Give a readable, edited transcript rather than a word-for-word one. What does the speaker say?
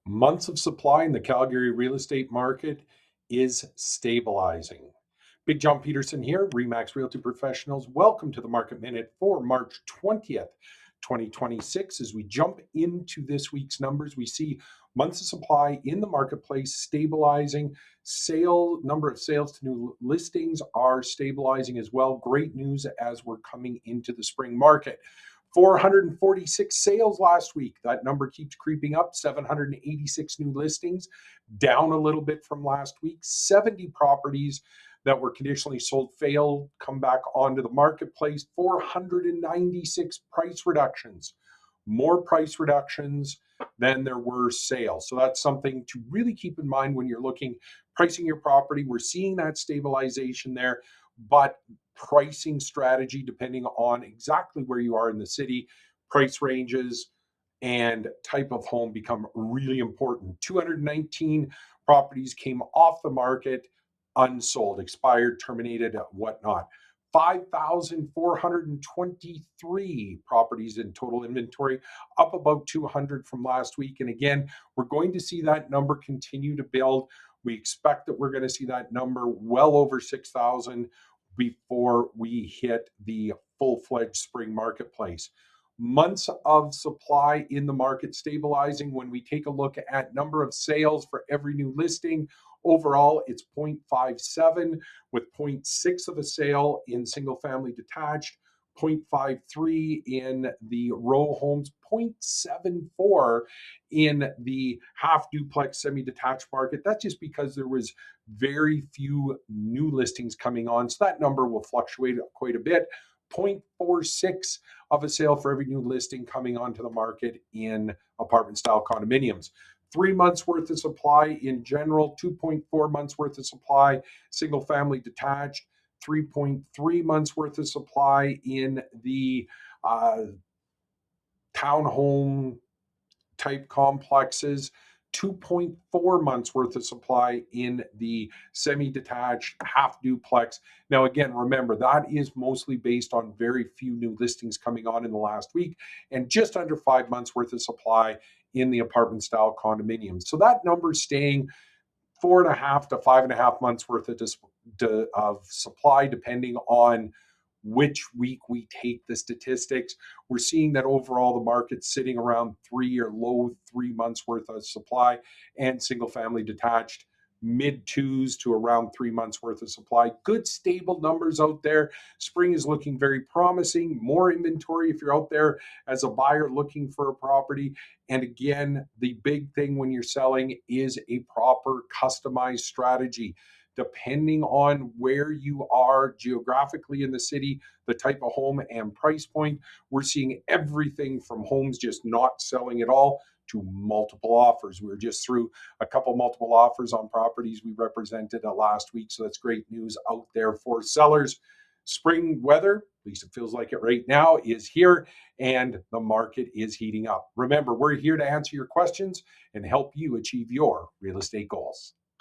Months of supply in the Calgary real estate market is stabilizing. Big John Peterson here, Remax Realty Professionals. Welcome to the Market Minute for March 20th, 2026. As we jump into this week's numbers, we see months of supply in the marketplace stabilizing. Number of sales to new listings are stabilizing as well. Great news as we're coming into the spring market. 446 sales last week. That number keeps creeping up. 786 new listings, down a little bit from last week. 70 properties that were conditionally sold failed, come back onto the marketplace. 496 price reductions, more price reductions than there were sales. So that's something to really keep in mind when you're pricing your property. We're seeing that stabilization there, but pricing strategy, depending on exactly where you are in the city, price ranges and type of home become really important. 219 properties came off the market, unsold, expired, terminated, whatnot. 5,423 properties in total inventory, up about 200 from last week. And again, we're going to see that number continue to build. We expect that we're going to see that number well over 6,000 before we hit the full-fledged spring marketplace. Months of supply in the market stabilizing. When we take a look at number of sales for every new listing, overall it's 0.57 with 0.6 of a sale in single family detached, 0.53 in the row homes, 0.74 in the half duplex semi-detached market. That's just because there was very few new listings coming on, so that number will fluctuate quite a bit. 0.46 of a sale for every new listing coming onto the market in apartment style condominiums. 3 months worth of supply in general, 2.4 months worth of supply single family detached, 3.3 months worth of supply in the townhome type complexes, 2.4 months worth of supply in the semi-detached half duplex. Now, again, remember, that is mostly based on very few new listings coming on in the last week and just under 5 months worth of supply in the apartment style condominiums. So that number is staying 4.5 to 5.5 months worth of supply, depending on which week we take the statistics. We're seeing that overall the market's sitting around 3 or low 3 months worth of supply, and single family detached mid twos to around 3 months worth of supply. Good stable numbers out there. Spring is looking very promising. More inventory if you're out there as a buyer looking for a property. And again, the big thing when you're selling is a proper customized strategy. Depending on where you are geographically in the city, the type of home and price point, we're seeing everything from homes just not selling at all to multiple offers. We were just through a couple multiple offers on properties we represented last week. So that's great news out there for sellers. Spring weather, at least it feels like it right now, is here and the market is heating up. Remember, we're here to answer your questions and help you achieve your real estate goals.